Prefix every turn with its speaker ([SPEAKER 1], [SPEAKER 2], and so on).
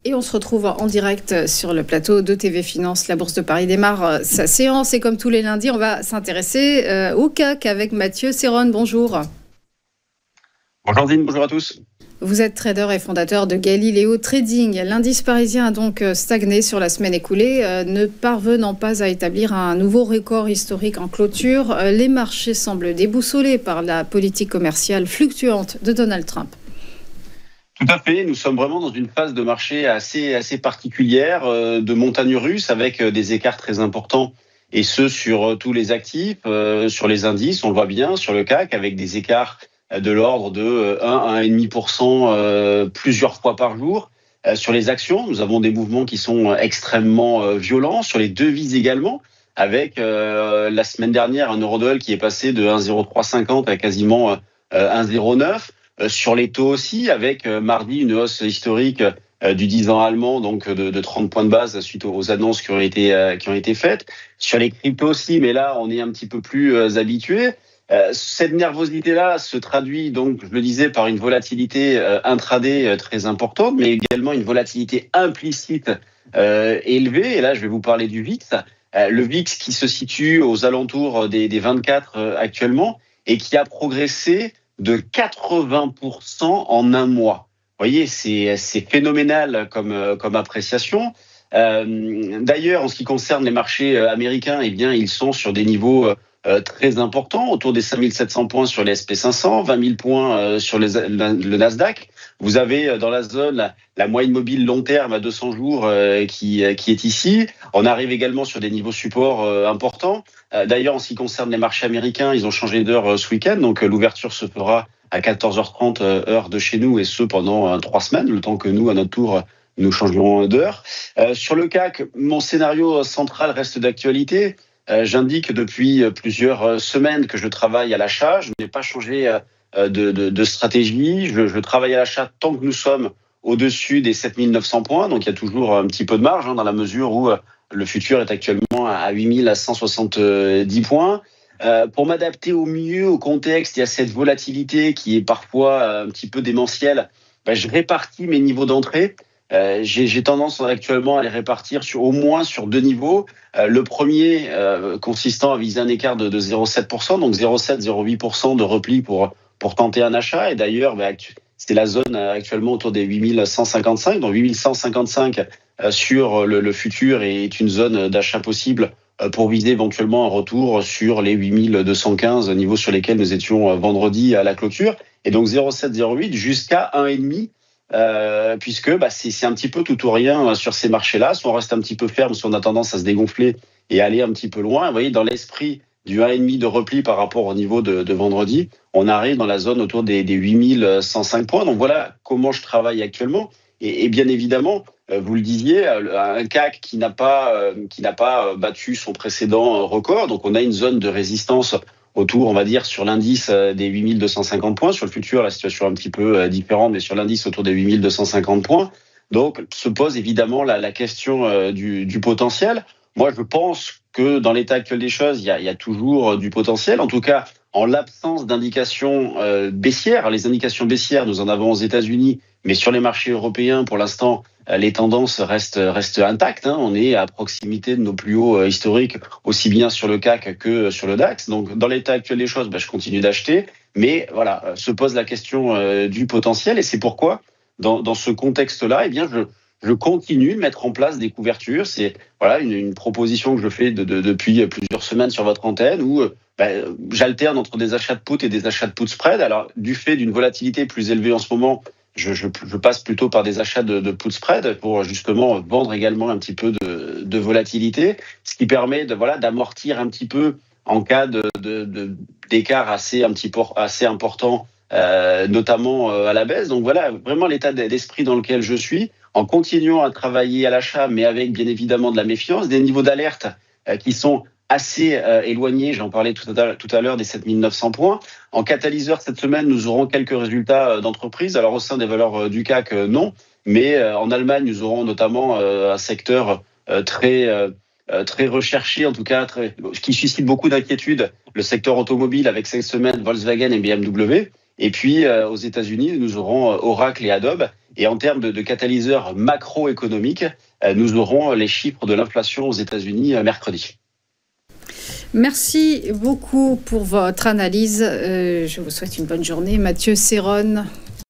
[SPEAKER 1] Et on se retrouve en direct sur le plateau de TV Finance. La Bourse de Paris démarre sa séance et comme tous les lundis, on va s'intéresser au CAC avec Mathieu Serron. Bonjour.
[SPEAKER 2] Bonjour Dine, bonjour à tous.
[SPEAKER 1] Vous êtes trader et fondateur de Galileo Trading. L'indice parisien a donc stagné sur la semaine écoulée, ne parvenant pas à établir un nouveau record historique en clôture. Les marchés semblent déboussolés par la politique commerciale fluctuante de Donald Trump.
[SPEAKER 2] Tout à fait, nous sommes vraiment dans une phase de marché assez particulière, de montagne russe, avec des écarts très importants, et ce sur tous les actifs, sur les indices, on le voit bien, sur le CAC, avec des écarts de l'ordre de 1,5% plusieurs fois par jour. Sur les actions, nous avons des mouvements qui sont extrêmement violents, sur les devises également, avec la semaine dernière un euro-dollar qui est passé de 1,0350 à quasiment 1,09. Sur les taux aussi, avec mardi une hausse historique du 10 ans allemand, donc de 30 points de base suite aux annonces qui ont été faites. Sur les cryptos aussi, mais là on est un petit peu plus habitué. Cette nervosité-là se traduit donc, je le disais, par une volatilité intraday très importante, mais également une volatilité implicite élevée. Et là, je vais vous parler du VIX. Le VIX qui se situe aux alentours des 24 actuellement et qui a progressé de 80% en un mois. Vous voyez, c'est phénoménal comme appréciation. D'ailleurs, en ce qui concerne les marchés américains, eh bien, ils sont sur des niveaux très importants, autour des 5700 points sur les SP500, 20 000 points sur le Nasdaq. Vous avez dans la zone la moyenne mobile long terme à 200 jours qui est ici. On arrive également sur des niveaux support importants. D'ailleurs, en ce qui concerne les marchés américains, ils ont changé d'heure ce week-end, donc l'ouverture se fera à 14h30 heure de chez nous, et ce pendant 3 semaines, le temps que nous, à notre tour, nous changerons d'heure. Sur le CAC, mon scénario central reste d'actualité. J'indique depuis plusieurs semaines que je travaille à l'achat. Je n'ai pas changé de stratégie. Je travaille à l'achat tant que nous sommes au-dessus des 7900 points. Donc il y a toujours un petit peu de marge dans la mesure où le futur est actuellement à 8170 points. Pour m'adapter au mieux au contexte et à cette volatilité qui est parfois un petit peu démentielle, je répartis mes niveaux d'entrée. J'ai tendance actuellement à les répartir au moins sur 2 niveaux. Le premier consistant à viser un écart de 0,7%, donc 0,7-0,8% de repli pour tenter un achat. Et d'ailleurs, c'est la zone actuellement autour des 8155, donc 8155 sur le futur est une zone d'achat possible pour viser éventuellement un retour sur les 8215 niveaux sur lesquels nous étions vendredi à la clôture. Et donc 0,7-0,8 jusqu'à 1,5. Puisque c'est un petit peu tout ou rien sur ces marchés-là. Soit on reste un petit peu ferme, soit on a tendance à se dégonfler et aller un petit peu loin. Vous voyez, dans l'esprit du 1,5 de repli par rapport au niveau de vendredi, on arrive dans la zone autour des 8105 points. Donc voilà comment je travaille actuellement. Et bien évidemment, vous le disiez, un CAC qui n'a pas battu son précédent record. Donc on a une zone de résistance autour, on va dire, sur l'indice des 8250 points. Sur le futur, la situation est un petit peu différente, mais sur l'indice autour des 8250 points. Donc, se pose évidemment la question du potentiel. Moi, je pense que dans l'état actuel des choses, il y a toujours du potentiel. En tout cas, en l'absence d'indications baissières. Les indications baissières, nous en avons aux États-Unis, mais sur les marchés européens, pour l'instant, les tendances restent intactes. On est à proximité de nos plus hauts historiques, aussi bien sur le CAC que sur le DAX. Donc, dans l'état actuel des choses, je continue d'acheter. Mais voilà, se pose la question du potentiel. Et c'est pourquoi, dans ce contexte-là, eh bien, je continue de mettre en place des couvertures. C'est voilà une proposition que je fais depuis plusieurs semaines sur votre antenne où j'alterne entre des achats de put et des achats de put spread. Alors, du fait d'une volatilité plus élevée en ce moment, je passe plutôt par des achats de put spread pour justement vendre également un petit peu de volatilité, ce qui permet d'amortir un petit peu en cas d'écart assez important, notamment à la baisse. Donc voilà vraiment l'état d'esprit dans lequel je suis, en continuant à travailler à l'achat, mais avec bien évidemment de la méfiance, des niveaux d'alerte qui sont assez éloigné, j'en parlais tout à l'heure, des 7900 points. En catalyseur, cette semaine, nous aurons quelques résultats d'entreprise. Alors au sein des valeurs du CAC, non, mais en Allemagne, nous aurons notamment un secteur très recherché, en tout cas qui suscite beaucoup d'inquiétudes, le secteur automobile avec cette semaine Volkswagen et BMW. Et puis aux États-Unis, nous aurons Oracle et Adobe. Et en termes de catalyseurs macroéconomiques, nous aurons les chiffres de l'inflation aux États-Unis mercredi.
[SPEAKER 1] Merci beaucoup pour votre analyse. Je vous souhaite une bonne journée. Mathieu Serronne.